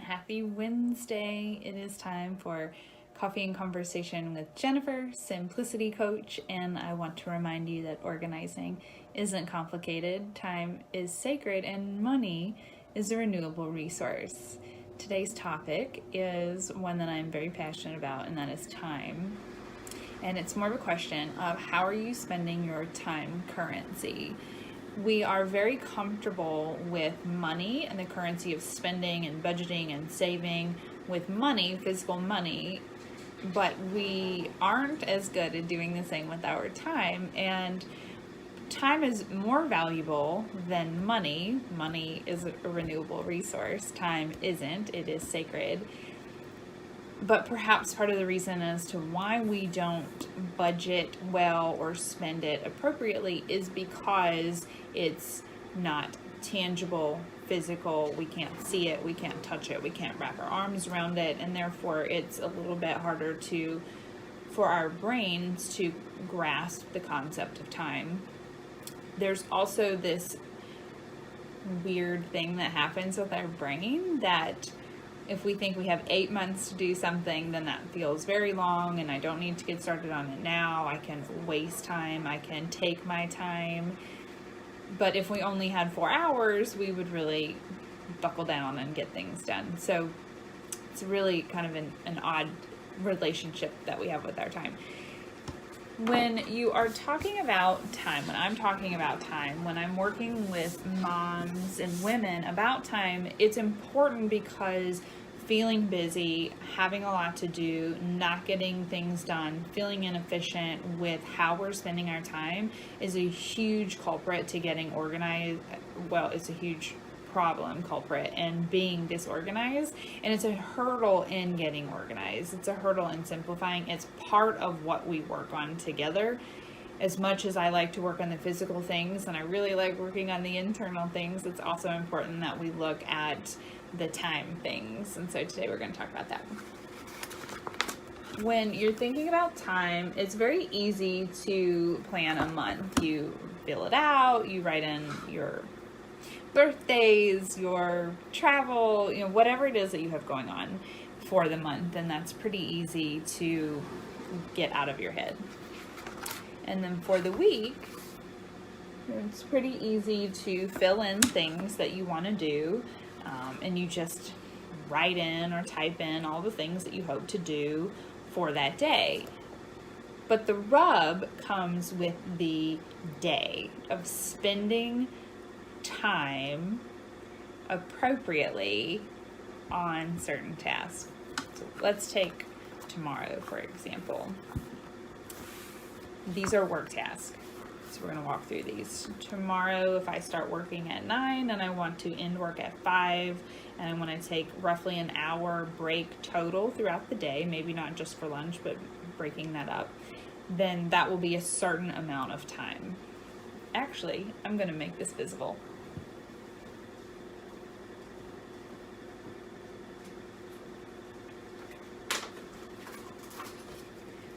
Happy Wednesday. It is time for Coffee and Conversation with Jennifer, Simplicity Coach, and I want to remind you that organizing isn't complicated, time is sacred, and money is a renewable resource. Today's topic is one that I'm very passionate about, and that is time. And it's more of a question of how are you spending your time currency? We are very comfortable with money and the currency of spending and budgeting and saving with money, physical money, but we aren't as good at doing the same with our time. And time is more valuable than money. Money is a renewable resource. Time isn't. It is sacred. But perhaps part of the reason as to why we don't budget well or spend it appropriately is because it's not tangible, physical. We can't see it, we can't touch it, we can't wrap our arms around it, and therefore it's a little bit harder for our brains to grasp the concept of time. There's also this weird thing that happens with our brain that if we think we have 8 months to do something, then that feels very long and I don't need to get started on it now. I can waste time. I can take my time. But if we only had 4 hours, we would really buckle down and get things done. So it's really kind of an odd relationship that we have with our time. When you are talking about time, when I'm talking about time, when I'm working with moms and women about time, it's important because feeling busy, having a lot to do, not getting things done, feeling inefficient with how we're spending our time is a huge culprit to getting organized. Well, it's a huge culprit in being disorganized, and it's a hurdle in getting organized. It's a hurdle in simplifying. It's part of what we work on together. As much as I like to work on the physical things and I really like working on the internal things, it's also important that we look at the time things. And so today we're going to talk about that. When you're thinking about time, it's very easy to plan a month. You fill it out, you write in your birthdays, your travel, whatever it is that you have going on for the month, and that's pretty easy to get out of your head. And then for the week, it's pretty easy to fill in things that you want to do, and you just write in or type in all the things that you hope to do for that day. But the rub comes with the day of spending time appropriately on certain tasks. So let's take tomorrow, for example. These are work tasks. So we're going to walk through these. Tomorrow, if I start working at 9 and I want to end work at 5 and I want to take roughly an hour break total throughout the day, maybe not just for lunch, but breaking that up, then that will be a certain amount of time. Actually, I'm going to make this visible.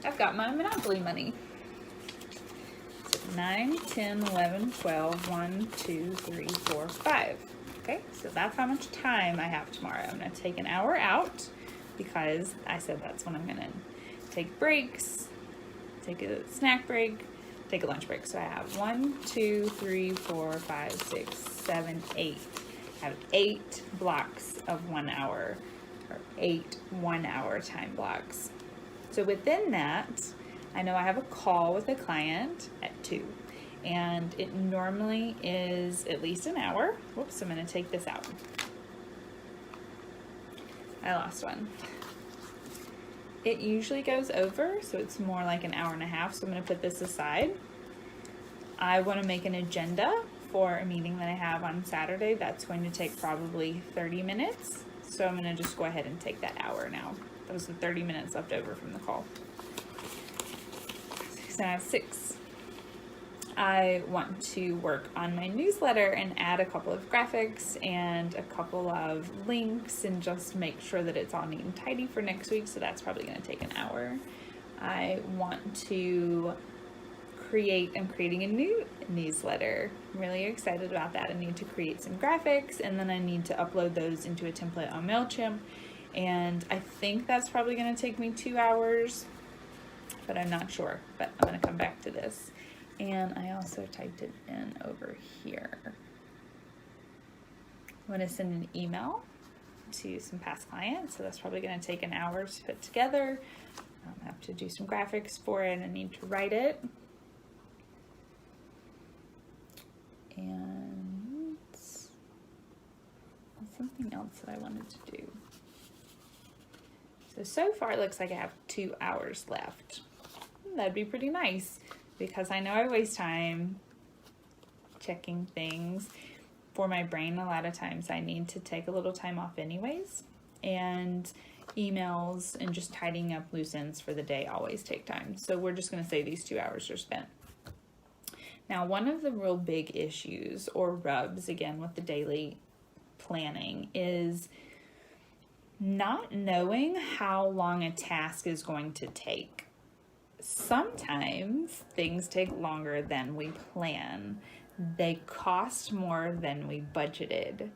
I've got my Monopoly money. 9, 10, 11, 12, 1, 2, 3, 4, 5. Okay, so that's how much time I have tomorrow. I'm going to take an hour out because I said that's when I'm going to take breaks, take a snack break, take a lunch break. So I have 1, 2, 3, 4, 5, 6, 7, 8. I have 8 blocks of 1 hour, or 8 1-hour time blocks. So within that, I know I have a call with a client at 2, and it normally is at least an hour. Whoops, I'm going to take this out. I lost one. It usually goes over, so it's more like an hour and a half, so I'm going to put this aside. I want to make an agenda for a meeting that I have on Saturday. That's going to take probably 30 minutes, so I'm going to just go ahead and take that hour now. That was the 30 minutes left over from the call. So I have 6. I want to work on my newsletter and add a couple of graphics and a couple of links and just make sure that it's all neat and tidy for next week. So that's probably going to take an hour. I want to I'm creating a new newsletter. I'm really excited about that. I need to create some graphics, and then I need to upload those into a template on MailChimp. And I think that's probably going to take me 2 hours, but I'm not sure. But I'm going to come back to this. And I also typed it in over here. I'm going to send an email to some past clients, so that's probably going to take an hour to put together. I have to do some graphics for it. I need to write it. And something else that I wanted to do. So far it looks like I have 2 hours left. That'd be pretty nice, because I know I waste time checking things. For my brain, a lot of times I need to take a little time off anyways, and emails and just tidying up loose ends for the day always take time. So we're just going to say these 2 hours are spent. Now, one of the real big issues or rubs, again, with the daily planning is not knowing how long a task is going to take. Sometimes things take longer than we plan. They cost more than we budgeted.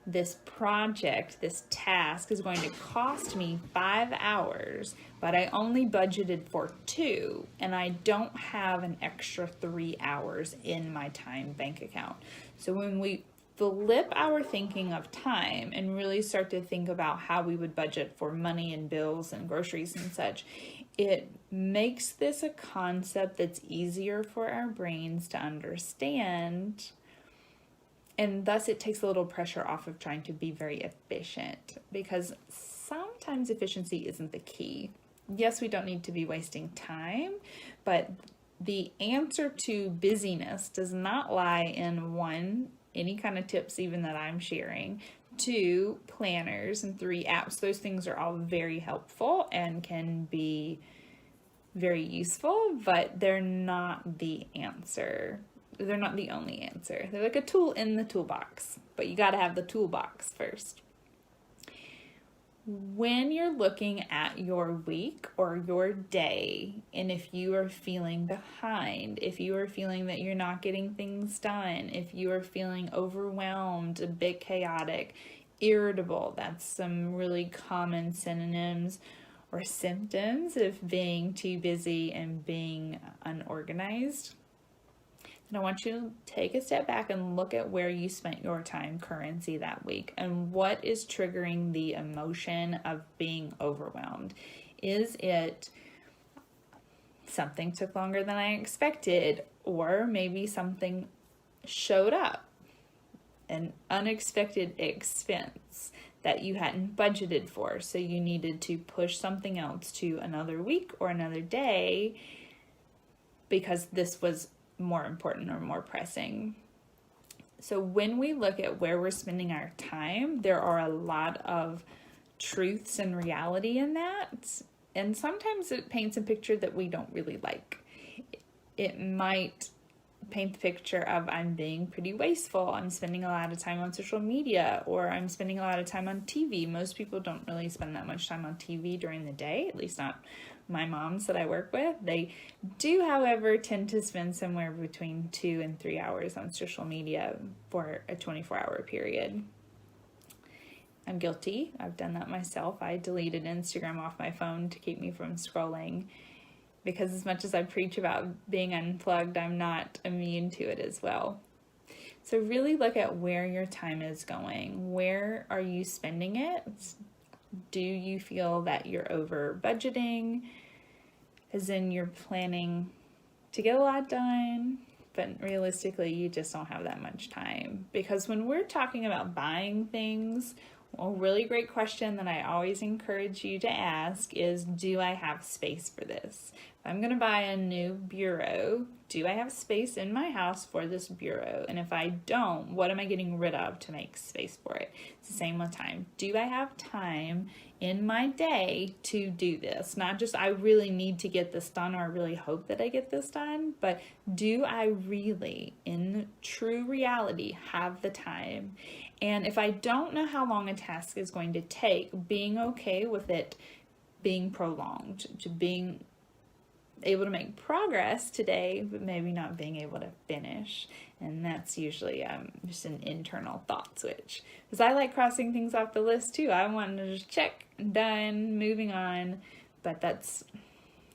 This project, this task is going to cost me 5 hours, but I only budgeted for 2, and I don't have an extra 3 hours in my time bank account. So when we flip our thinking of time and really start to think about how we would budget for money and bills and groceries and such, it makes this a concept that's easier for our brains to understand, and thus it takes a little pressure off of trying to be very efficient, because sometimes efficiency isn't the key. Yes, we don't need to be wasting time, but the answer to busyness does not lie in 1, any kind of tips even that I'm sharing, 2, planners, and 3, apps. Those things are all very helpful and can be very useful, but they're not the answer. They're not the only answer. They're like a tool in the toolbox, but you got to have the toolbox first. When you're looking at your week or your day, and if you are feeling behind, if you are feeling that you're not getting things done, if you are feeling overwhelmed, a bit chaotic, irritable, that's some really common synonyms or symptoms of being too busy and being unorganized. And I want you to take a step back and look at where you spent your time currency that week and what is triggering the emotion of being overwhelmed. Is it something took longer than I expected, or maybe something showed up, an unexpected expense that you hadn't budgeted for, so you needed to push something else to another week or another day because this was more important or more pressing. So when we look at where we're spending our time, there are a lot of truths and reality in that, and sometimes it paints a picture that we don't really like. It might paint the picture of I'm being pretty wasteful, I'm spending a lot of time on social media, or I'm spending a lot of time on TV. Most people don't really spend that much time on TV during the day, at least not my moms that I work with. They do, however, tend to spend somewhere between 2 and 3 hours on social media for a 24-hour period. I'm guilty. I've done that myself. I deleted Instagram off my phone to keep me from scrolling, because as much as I preach about being unplugged, I'm not immune to it as well. So really look at where your time is going. Where are you spending it? Do you feel that you're over budgeting, as in you're planning to get a lot done, but realistically you just don't have that much time? Because when we're talking about buying things, a really great question that I always encourage you to ask is, do I have space for this? If I'm going to buy a new bureau, do I have space in my house for this bureau? And if I don't, what am I getting rid of to make space for it? It's the same with time. Do I have time in my day to do this? Not just I really need to get this done, or I really hope that I get this done, but do I really, in true reality, have the time? And if I don't know how long a task is going to take, being okay with it being prolonged, to being able to make progress today, but maybe not being able to finish. And that's usually just an internal thought switch. Because I like crossing things off the list too. I want to just check, done, moving on. But that's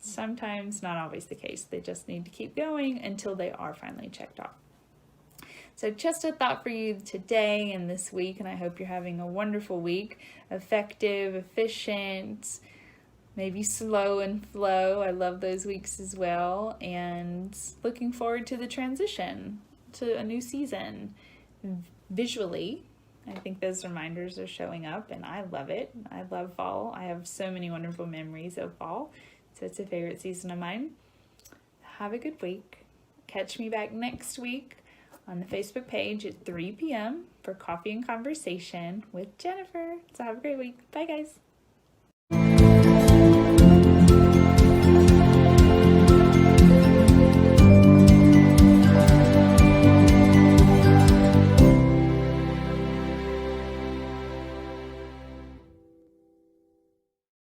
sometimes not always the case. They just need to keep going until they are finally checked off. So just a thought for you today and this week, and I hope you're having a wonderful week. Effective, efficient, maybe slow and flow. I love those weeks as well. And looking forward to the transition to a new season. Visually, I think those reminders are showing up, and I love it. I love fall. I have so many wonderful memories of fall, so it's a favorite season of mine. Have a good week. Catch me back next week on the Facebook page at 3 p.m. for Coffee and Conversation with Jennifer. So have a great week. Bye, guys.